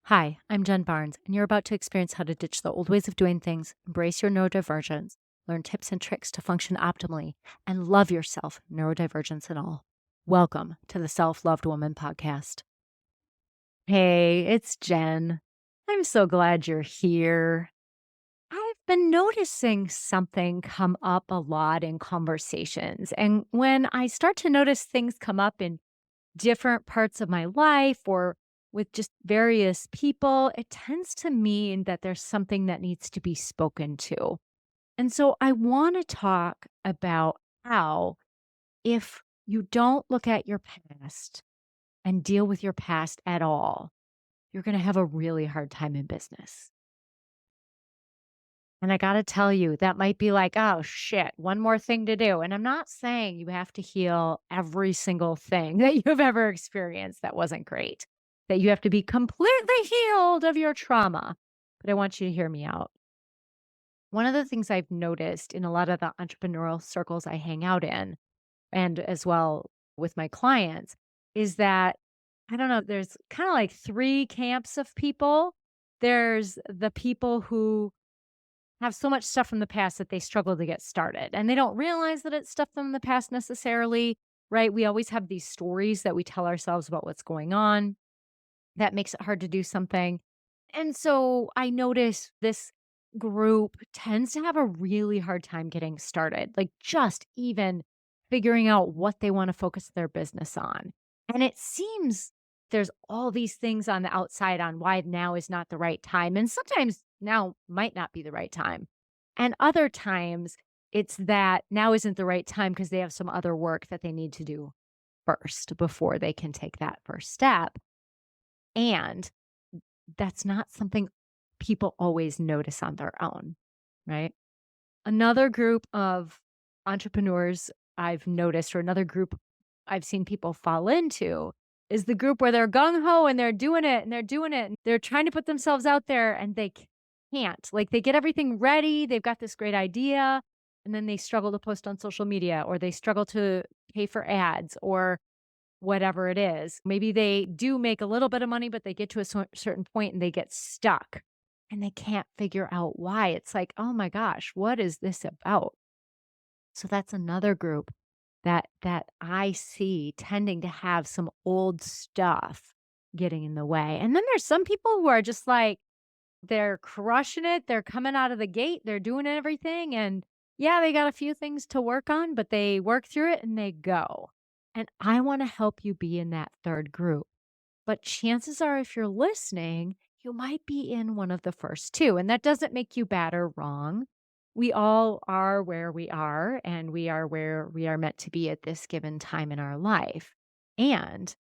Hi, I'm Jen Barnes, and you're about to experience how to ditch the old ways of doing things, embrace your neurodivergence, learn tips and tricks to function optimally, and love yourself, neurodivergence and all. Welcome to the Self Loved Woman podcast. Hey, it's Jen. I'm so glad you're here. I've been noticing something come up a lot in conversations. And when I start to notice things come up in different parts of my life or with just various people, it tends to mean that there's something that needs to be spoken to. And so I want to talk about how, if you don't look at your past and deal with your past at all, you're going to have a really hard time in business. And I got to tell you, that might be like, oh shit, one more thing to do. And I'm not saying you have to heal every single thing that you've ever experienced that wasn't great, that you have to be completely healed of your trauma. But I want you to hear me out. One of the things I've noticed in a lot of the entrepreneurial circles I hang out in, and as well with my clients, is that I don't know, there's kind of like three camps of people. There's the people who have so much stuff from the past that they struggle to get started. And they don't realize that it's stuff from the past necessarily, right? We always have these stories that we tell ourselves about what's going on that makes it hard to do something. And so I notice this group tends to have a really hard time getting started, like just even figuring out what they want to focus their business on. And it seems there's all these things on the outside on why now is not the right time. And sometimes now might not be the right time. And other times it's that now isn't the right time because they have some other work that they need to do first before they can take that first step. And that's not something people always notice on their own, right? Another group of entrepreneurs I've noticed, or another group I've seen people fall into, is the group where they're gung ho and they're doing it and they're doing it. And they're trying to put themselves out there and they can't. Like they get everything ready, they've got this great idea, and then they struggle to post on social media or they struggle to pay for ads or whatever it is. Maybe they do make a little bit of money, but they get to a certain point and they get stuck and they can't figure out why. It's like, oh my gosh, what is this about? So that's another group that I see tending to have some old stuff getting in the way. And then there's some people who are just like, they're crushing it. They're coming out of the gate. They're doing everything. And yeah, they got a few things to work on, but they work through it and they go. And I want to help you be in that third group. But chances are, if you're listening, you might be in one of the first two. And that doesn't make you bad or wrong. We all are where we are, and we are where we are meant to be at this given time in our life. And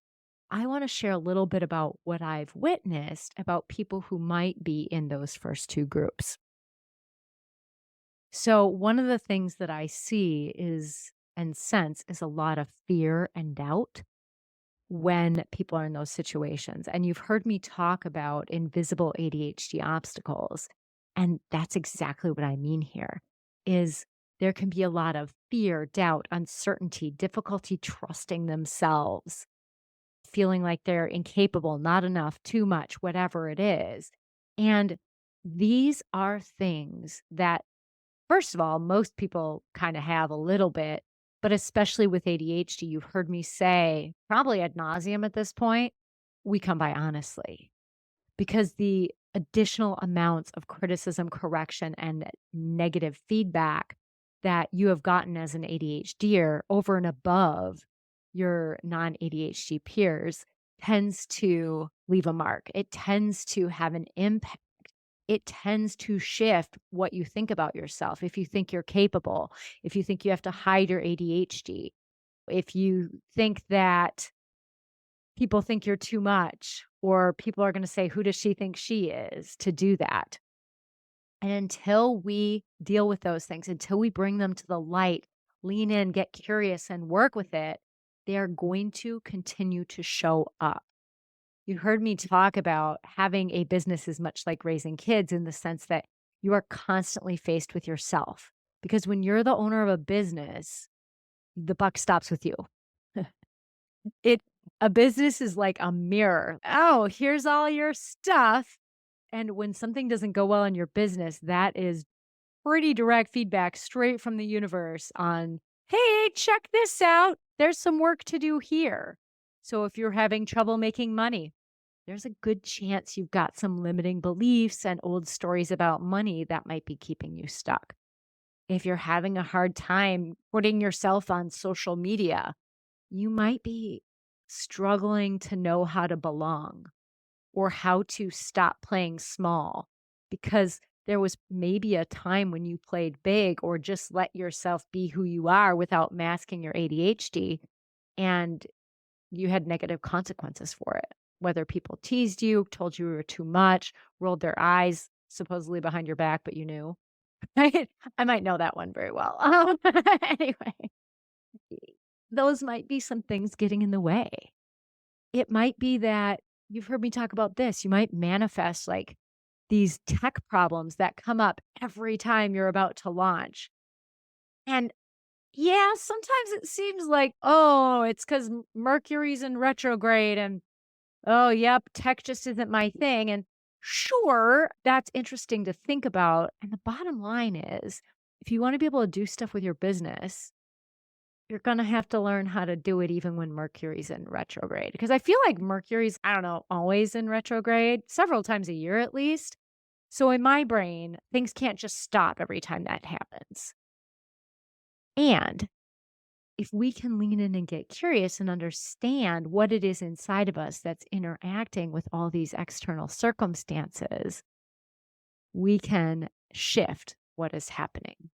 I want to share a little bit about what I've witnessed about people who might be in those first two groups. So, one of the things that I see is and sense is a lot of fear and doubt when people are in those situations. And you've heard me talk about invisible ADHD obstacles. And that's exactly what I mean here is there can be a lot of fear, doubt, uncertainty, difficulty trusting themselves, feeling like they're incapable, not enough, too much, whatever it is. And these are things that, first of all, most people kind of have a little bit, but especially with ADHD, you've heard me say, probably ad nauseum at this point, we come by honestly because the additional amounts of criticism, correction, and negative feedback that you have gotten as an ADHDer over and above your non ADHD peers tends to leave a mark. It tends to have an impact. It tends to shift what you think about yourself. If you think you're capable, if you think you have to hide your ADHD, if you think that people think you're too much, or people are going to say, who does she think she is to do that? And until we deal with those things, until we bring them to the light, lean in, get curious, and work with it, they are going to continue to show up. You heard me talk about having a business is much like raising kids in the sense that you are constantly faced with yourself. Because when you're the owner of a business, the buck stops with you. It A business is like a mirror. Oh, here's all your stuff. And when something doesn't go well in your business, that is pretty direct feedback straight from the universe on, hey, check this out. There's some work to do here. So if you're having trouble making money, there's a good chance you've got some limiting beliefs and old stories about money that might be keeping you stuck. If you're having a hard time putting yourself on social media, you might be struggling to know how to belong or how to stop playing small because there was maybe a time when you played big or just let yourself be who you are without masking your ADHD and you had negative consequences for it. Whether people teased you, told you were too much, rolled their eyes supposedly behind your back, but you knew. Right? I might know that one very well. Anyway, those might be some things getting in the way. It might be that you've heard me talk about this. You might manifest like these tech problems that come up every time you're about to launch. And yeah, sometimes it seems like, oh, it's because Mercury's in retrograde and oh, yep, tech just isn't my thing. And sure, that's interesting to think about. And the bottom line is if you want to be able to do stuff with your business, you're gonna have to learn how to do it even when Mercury's in retrograde, because I feel like Mercury's, I don't know, always in retrograde, several times a year at least. So in my brain, things can't just stop every time that happens. And if we can lean in and get curious and understand what it is inside of us that's interacting with all these external circumstances, we can shift what is happening.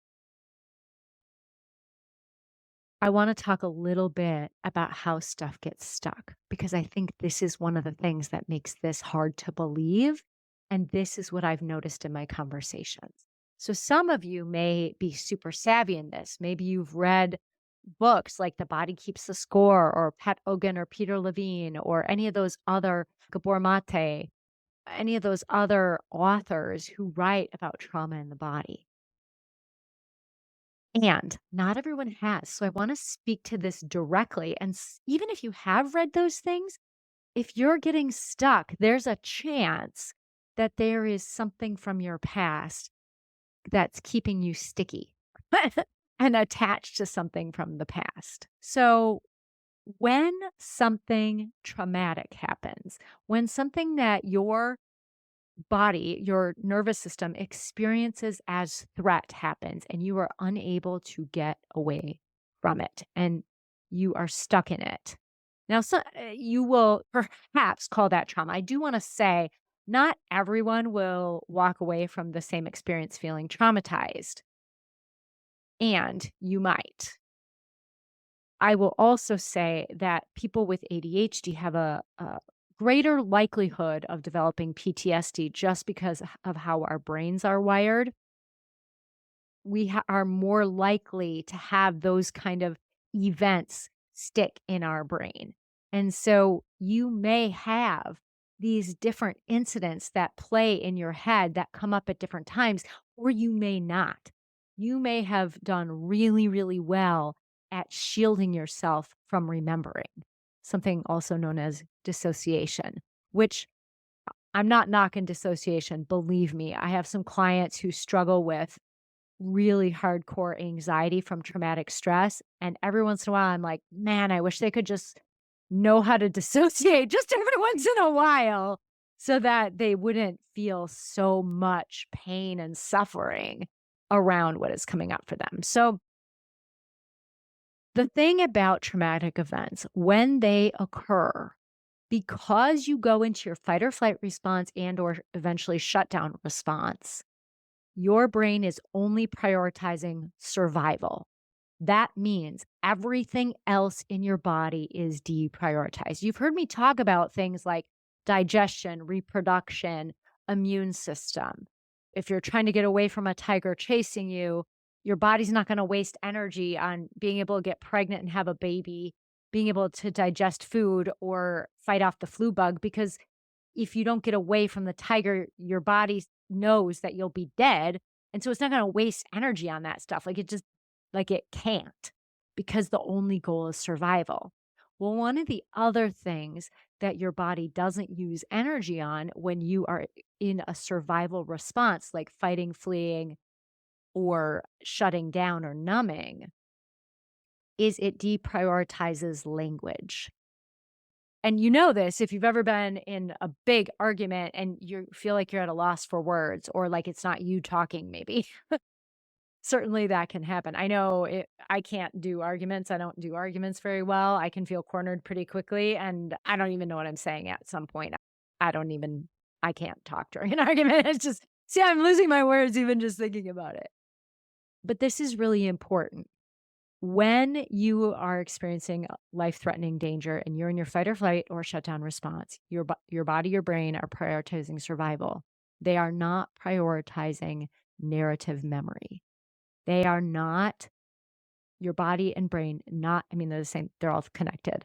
I want to talk a little bit about how stuff gets stuck because I think this is one of the things that makes this hard to believe. And this is what I've noticed in my conversations. So, some of you may be super savvy in this. Maybe you've read books like The Body Keeps the Score or Pat Ogan or Peter Levine or any of those other Gabor Mate, any of those other authors who write about trauma in the body. And not everyone has. So I want to speak to this directly. And even if you have read those things, if you're getting stuck, there's a chance that there is something from your past that's keeping you sticky and attached to something from the past. So when something traumatic happens, when something that your body, your nervous system experiences as threat happens and you are unable to get away from it and you are stuck in it. Now, you will perhaps call that trauma. I do want to say not everyone will walk away from the same experience feeling traumatized, and you might. I will also say that people with ADHD have a greater likelihood of developing PTSD just because of how our brains are wired. We are more likely to have those kind of events stick in our brain. And so you may have these different incidents that play in your head that come up at different times, or you may not. You may have done really, really well at shielding yourself from remembering, something also known as dissociation, which I'm not knocking dissociation. Believe me, I have some clients who struggle with really hardcore anxiety from traumatic stress. And every once in a while, I'm like, man, I wish they could just know how to dissociate just every once in a while so that they wouldn't feel so much pain and suffering around what is coming up for them. So, the thing about traumatic events, when they occur, because you go into your fight or flight response and or eventually shutdown response, your brain is only prioritizing survival. That means everything else in your body is deprioritized. You've heard me talk about things like digestion, reproduction, immune system. If you're trying to get away from a tiger chasing you, your body's not going to waste energy on being able to get pregnant and have a baby, being able to digest food or fight off the flu bug because if you don't get away from the tiger, your body knows that you'll be dead. And so it's not going to waste energy on that stuff. Like it can't because the only goal is survival. Well, one of the other things that your body doesn't use energy on when you are in a survival response, like fighting, fleeing, or shutting down or numbing, is it deprioritizes language. And you know this if you've ever been in a big argument and you feel like you're at a loss for words or like it's not you talking, maybe. Certainly that can happen. I know I can't do arguments. I don't do arguments very well. I can feel cornered pretty quickly and I don't even know what I'm saying at some point. I don't even, I can't talk during an argument. It's just, see, I'm losing my words even just thinking about it. But this is really important. When you are experiencing life-threatening danger and you're in your fight or flight or shutdown response, your body, your brain are prioritizing survival. They are not prioritizing narrative memory. They are not your body and brain, not, I mean, they're the same, they're all connected.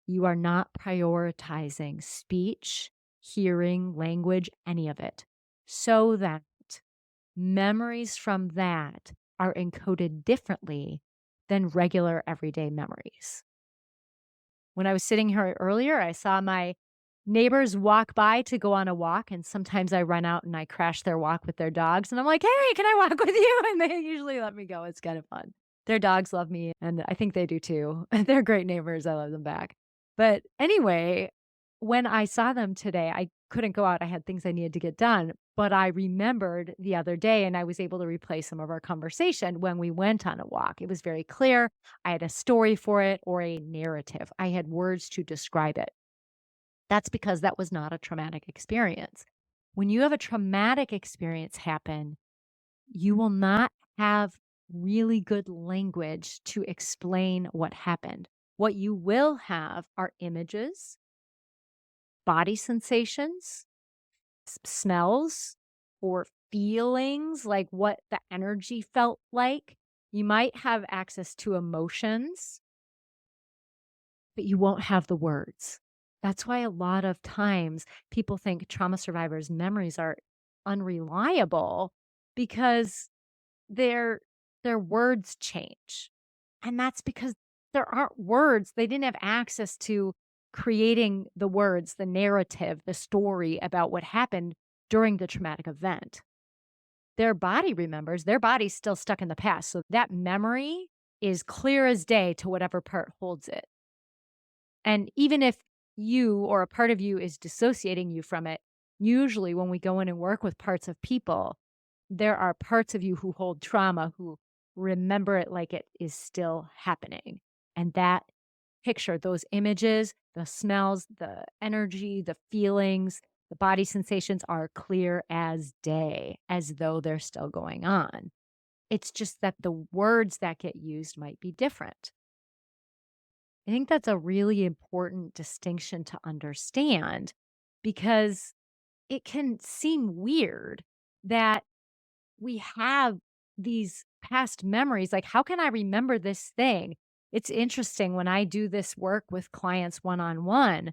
You are not prioritizing speech, hearing, language, any of it, so that memories from that are encoded differently than regular everyday memories. When I was sitting here earlier, I saw my neighbors walk by to go on a walk, and sometimes I run out and I crash their walk with their dogs, and I'm like, "Hey, can I walk with you?" And they usually let me go. It's kind of fun. Their dogs love me, and I think they do too. They're great neighbors. I love them back. But anyway, when I saw them today, I couldn't go out. I had things I needed to get done, but I remembered the other day and I was able to replay some of our conversation when we went on a walk. It was very clear. I had a story for it or a narrative. I had words to describe it. That's because that was not a traumatic experience. When you have a traumatic experience happen, you will not have really good language to explain what happened. What you will have are images, body sensations, smells, or feelings, like what the energy felt like. You might have access to emotions, but you won't have the words. That's why a lot of times people think trauma survivors' memories are unreliable because their their words change. And that's because there aren't words. They didn't have access to creating the words, the narrative, the story about what happened during the traumatic event. Their body remembers, their body's still stuck in the past. So that memory is clear as day to whatever part holds it. And even if you or a part of you is dissociating you from it, usually when we go in and work with parts of people, there are parts of you who hold trauma who remember it like it is still happening. And that picture, those images, the smells, the energy, the feelings, the body sensations are clear as day, as though they're still going on. It's just that the words that get used might be different. I think that's a really important distinction to understand because it can seem weird that we have these past memories. Like, how can I remember this thing? It's interesting when I do this work with clients one on one.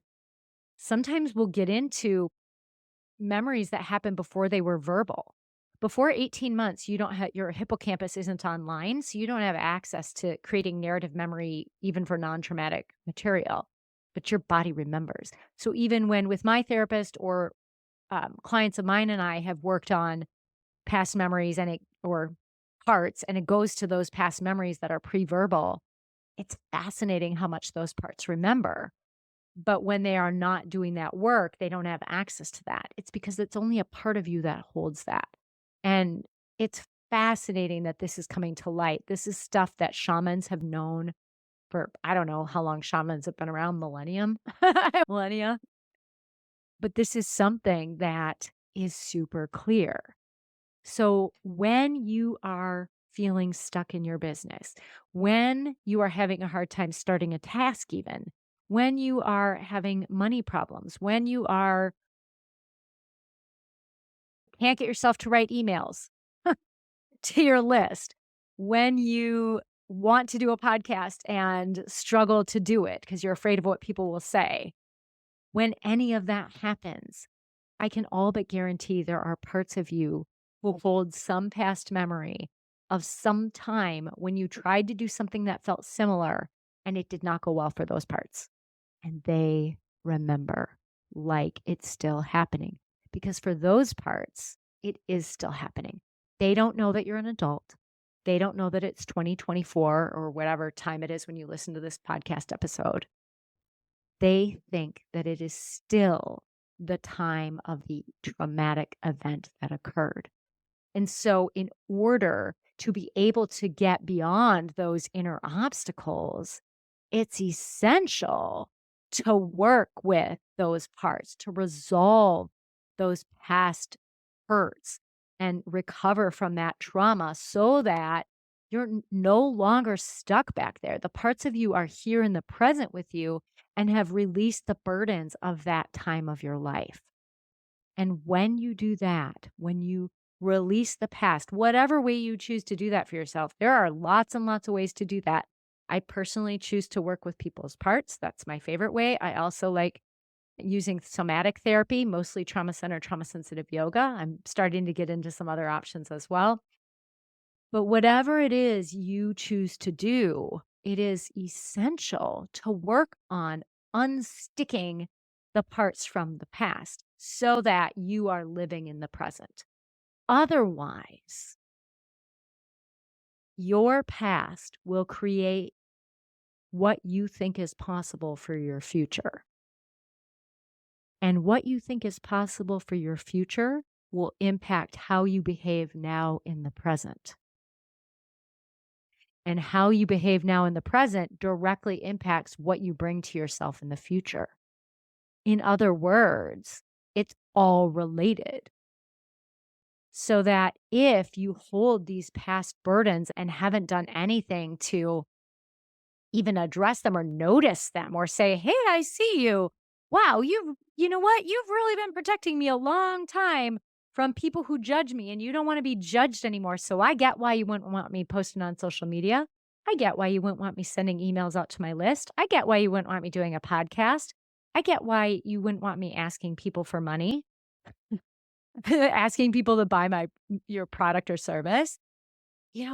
Sometimes we'll get into memories that happened before they were verbal. Before 18 months, you don't have your hippocampus isn't online, so you don't have access to creating narrative memory even for non-traumatic material, but your body remembers. So even when with my therapist or clients of mine and I have worked on past memories and it or parts and it goes to those past memories that are pre-verbal, it's fascinating how much those parts remember. But when they are not doing that work, they don't have access to that. It's because it's only a part of you that holds that. And it's fascinating that this is coming to light. This is stuff that shamans have known for, I don't know how long shamans have been around, millennium, millennia. But this is something that is super clear. So when you are feeling stuck in your business, when you are having a hard time starting a task, even when you are having money problems, when you are can't get yourself to write emails to your list, when you want to do a podcast and struggle to do it because you're afraid of what people will say, when any of that happens, I can all but guarantee there are parts of you who hold some past memory of some time when you tried to do something that felt similar and it did not go well for those parts. And they remember like it's still happening because for those parts, it is still happening. They don't know that you're an adult. They don't know that it's 2024 or whatever time it is when you listen to this podcast episode. They think that it is still the time of the traumatic event that occurred. And so, in order to be able to get beyond those inner obstacles, it's essential to work with those parts, to resolve those past hurts and recover from that trauma so that you're no longer stuck back there. The parts of you are here in the present with you and have released the burdens of that time of your life. And when you do that, when you release the past, whatever way you choose to do that for yourself, there are lots and lots of ways to do that. I personally choose to work with people's parts. That's my favorite way. I also like using somatic therapy, mostly trauma centered, trauma sensitive yoga. I'm starting to get into some other options as well. But whatever it is you choose to do, it is essential to work on unsticking the parts from the past so that you are living in the present. Otherwise, your past will create what you think is possible for your future. And what you think is possible for your future will impact how you behave now in the present. And how you behave now in the present directly impacts what you bring to yourself in the future. In other words, it's all related. So that if you hold these past burdens and haven't done anything to even address them or notice them or say, "Hey, I see you. Wow, you know what? You've really been protecting me a long time from people who judge me and you don't want to be judged anymore. So I get why you wouldn't want me posting on social media. I get why you wouldn't want me sending emails out to my list. I get why you wouldn't want me doing a podcast. I get why you wouldn't want me asking people for money, asking people to buy your product or service."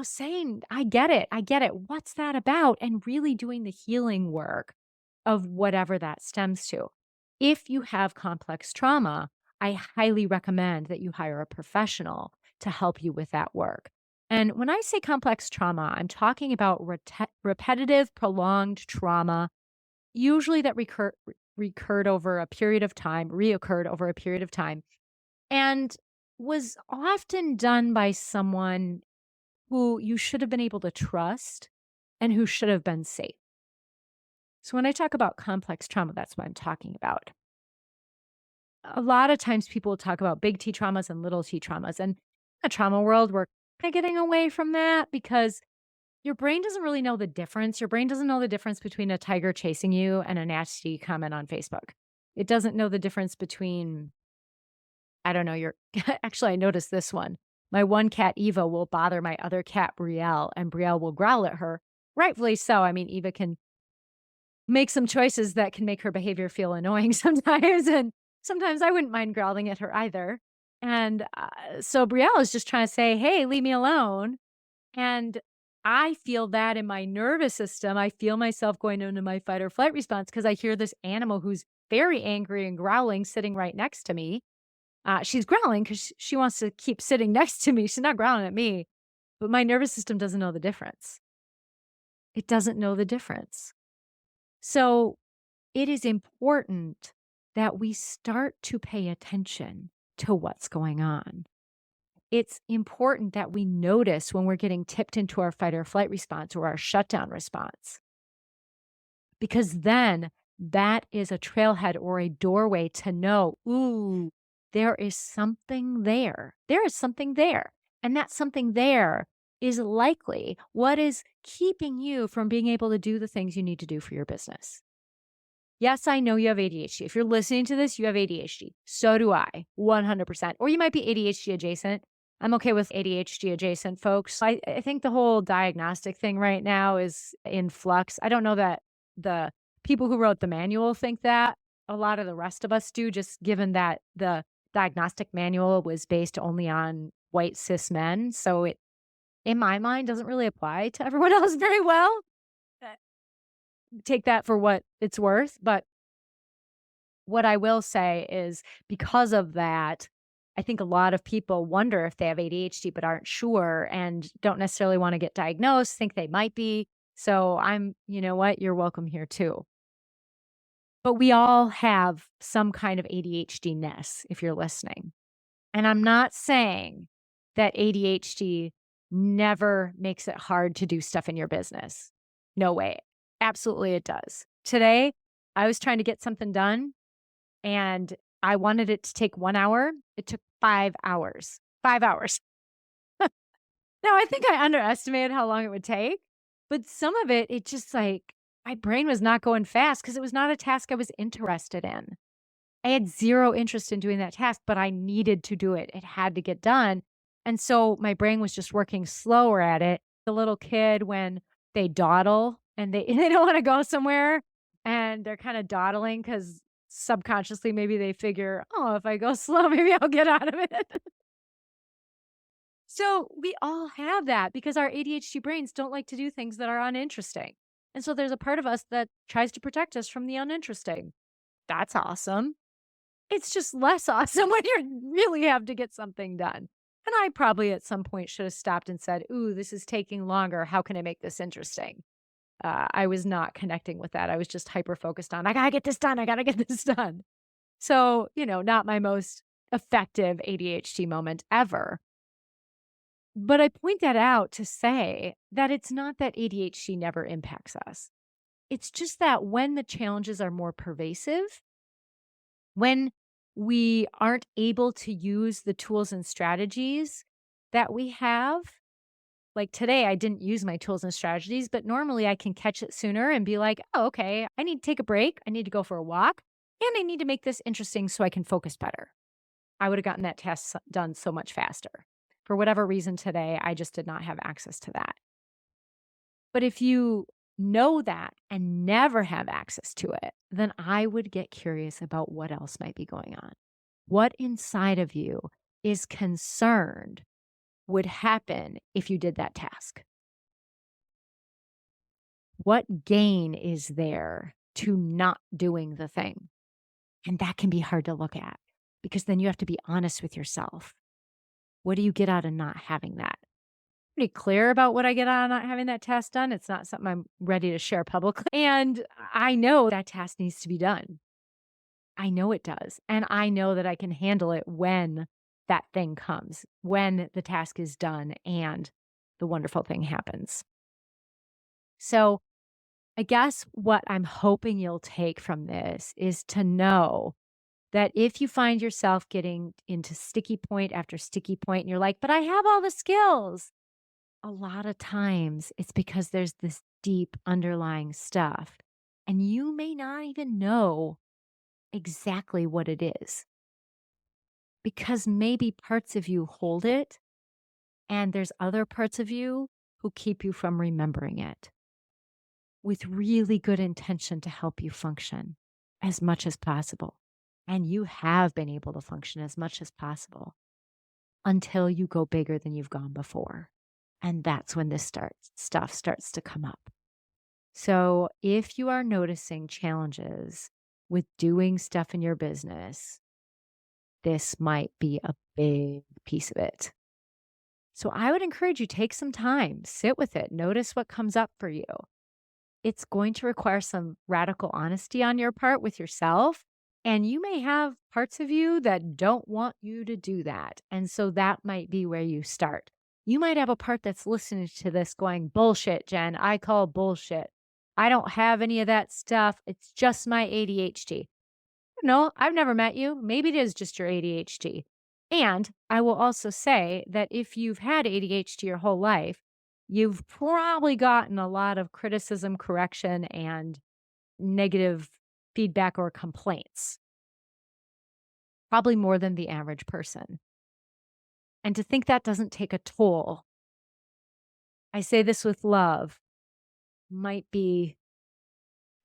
Saying, I get it. I get it. What's that about? And really doing the healing work of whatever that stems to. If you have complex trauma, I highly recommend that you hire a professional to help you with that work. And when I say complex trauma, I'm talking about repetitive, prolonged trauma, usually that recurred over a period of time, reoccurred over a period of time, and was often done by someone who you should have been able to trust and who should have been safe. So when I talk about complex trauma, that's what I'm talking about. A lot of times people will talk about big T traumas and little T traumas. And in the trauma world, we're kind of getting away from that because your brain doesn't really know the difference. Your brain doesn't know the difference between a tiger chasing you and a nasty comment on Facebook. It doesn't know the difference between, I don't know, actually, I noticed this one. My one cat, Eva, will bother my other cat, Brielle, and Brielle will growl at her. Rightfully so. I mean, Eva can make some choices that can make her behavior feel annoying sometimes. And sometimes I wouldn't mind growling at her either. And so Brielle is just trying to say, hey, leave me alone. And I feel that in my nervous system. I feel myself going into my fight or flight response because I hear this animal who's very angry and growling sitting right next to me. She's growling because she wants to keep sitting next to me. She's not growling at me, but my nervous system doesn't know the difference. It doesn't know the difference. So it is important that we start to pay attention to what's going on. It's important that we notice when we're getting tipped into our fight or flight response or our shutdown response, because then that is a trailhead or a doorway to know, ooh, there is something there. There is something there. And that something there is likely what is keeping you from being able to do the things you need to do for your business. Yes, I know you have ADHD. If you're listening to this, you have ADHD. So do I, 100%. Or you might be ADHD adjacent. I'm okay with ADHD adjacent folks. I think the whole diagnostic thing right now is in flux. I don't know that the people who wrote the manual think that. A lot of the rest of us do, just given that the diagnostic manual was based only on white cis men. So it, in my mind, doesn't really apply to everyone else very well. take that for what it's worth. But what I will say is because of that, I think a lot of people wonder if they have ADHD but aren't sure and don't necessarily want to get diagnosed, think they might be. So you know what? You're welcome here too. But we all have some kind of ADHD ness if you're listening. And I'm not saying that ADHD never makes it hard to do stuff in your business. No way. Absolutely, it does. Today, I was trying to get something done and I wanted it to take 1 hour. It took 5 hours. 5 hours. Now, I think I underestimated how long it would take, but some of it, it just like my brain was not going fast because it was not a task I was interested in. I had 0 interest in doing that task, but I needed to do it. It had to get done. And so my brain was just working slower at it. The little kid, when they dawdle and they they don't wanna go somewhere and they're kinda dawdling because subconsciously maybe they figure, "Oh, if I go slow, maybe I'll get out of it." So we all have that because our ADHD brains don't like to do things that are uninteresting. And so there's a part of us that tries to protect us from the uninteresting. That's awesome. It's just less awesome when you really have to get something done. And I probably at some point should have stopped and said, "Ooh, this is taking longer. How can I make this interesting?" I was not connecting with that. I was just hyper focused on, I gotta get this done. I gotta get this done. So, not my most effective ADHD moment ever. But I point that out to say that it's not that ADHD never impacts us. It's just that when the challenges are more pervasive, when we aren't able to use the tools and strategies that we have, like today, I didn't use my tools and strategies, but normally I can catch it sooner and be like, oh, okay, I need to take a break. I need to go for a walk and I need to make this interesting so I can focus better. I would have gotten that task done so much faster. For whatever reason today, I just did not have access to that. But if you know that and never have access to it, then I would get curious about what else might be going on. What inside of you is concerned would happen if you did that task? What gain is there to not doing the thing? And that can be hard to look at because then you have to be honest with yourself. What do you get out of not having that? Pretty clear about what I get out of not having that task done. It's not something I'm ready to share publicly. And I know that task needs to be done. I know it does. And I know that I can handle it when that thing comes, when the task is done and the wonderful thing happens. So, I guess what I'm hoping you'll take from this is to know that if you find yourself getting into sticky point after sticky point and you're like, but I have all the skills. A lot of times it's because there's this deep underlying stuff and you may not even know exactly what it is because maybe parts of you hold it and there's other parts of you who keep you from remembering it with really good intention to help you function as much as possible. And you have been able to function as much as possible until you go bigger than you've gone before. And that's when stuff starts to come up. So if you are noticing challenges with doing stuff in your business, this might be a big piece of it. So I would encourage you take some time, sit with it, notice what comes up for you. It's going to require some radical honesty on your part with yourself. And you may have parts of you that don't want you to do that. And so that might be where you start. You might have a part that's listening to this going, bullshit, Jen. I call bullshit. I don't have any of that stuff. It's just my ADHD. No, I've never met you. Maybe it is just your ADHD. And I will also say that if you've had ADHD your whole life, you've probably gotten a lot of criticism, correction, and negative feedback or complaints, probably more than the average person. And to think that doesn't take a toll, I say this with love, might be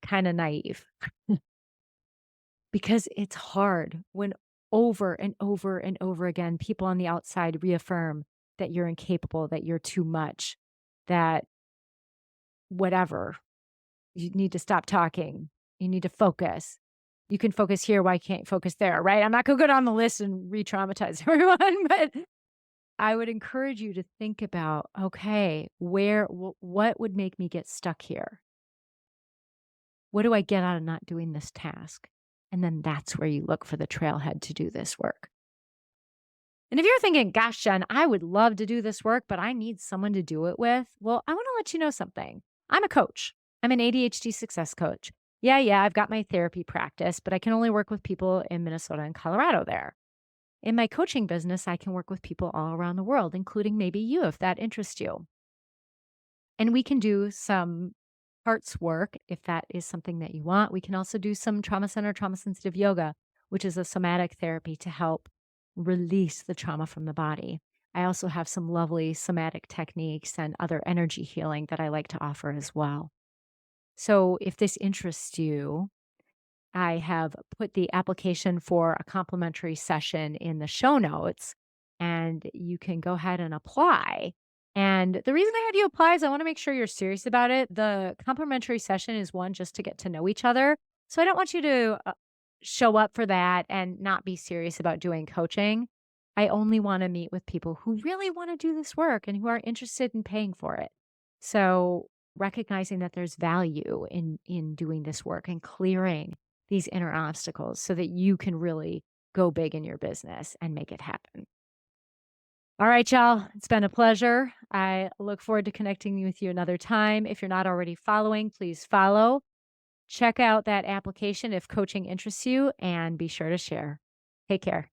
kind of naive because it's hard when over and over and over again, people on the outside reaffirm that you're incapable, that you're too much, that whatever. You need to stop talking. You need to focus. You can focus here. Why can't you focus there? Right. I'm not going to go down the list and re traumatize everyone, but I would encourage you to think about, okay, what would make me get stuck here? What do I get out of not doing this task? And then that's where you look for the trailhead to do this work. And if you're thinking, gosh, Jen, I would love to do this work, but I need someone to do it with. Well, I want to let you know something. I'm a coach. I'm an ADHD success coach. Yeah, I've got my therapy practice, but I can only work with people in Minnesota and Colorado there. In my coaching business, I can work with people all around the world, including maybe you, if that interests you. And we can do some parts work if that is something that you want. We can also do some trauma center, trauma sensitive yoga, which is a somatic therapy to help release the trauma from the body. I also have some lovely somatic techniques and other energy healing that I like to offer as well. So if this interests you, I have put the application for a complimentary session in the show notes, and you can go ahead and apply. And the reason I had you apply is I want to make sure you're serious about it. The complimentary session is one just to get to know each other. So I don't want you to show up for that and not be serious about doing coaching. I only want to meet with people who really want to do this work and who are interested in paying for it. So recognizing that there's value in doing this work and clearing these inner obstacles so that you can really go big in your business and make it happen. All right, y'all. It's been a pleasure. I look forward to connecting with you another time. If you're not already following, please follow. Check out that application if coaching interests you and be sure to share. Take care.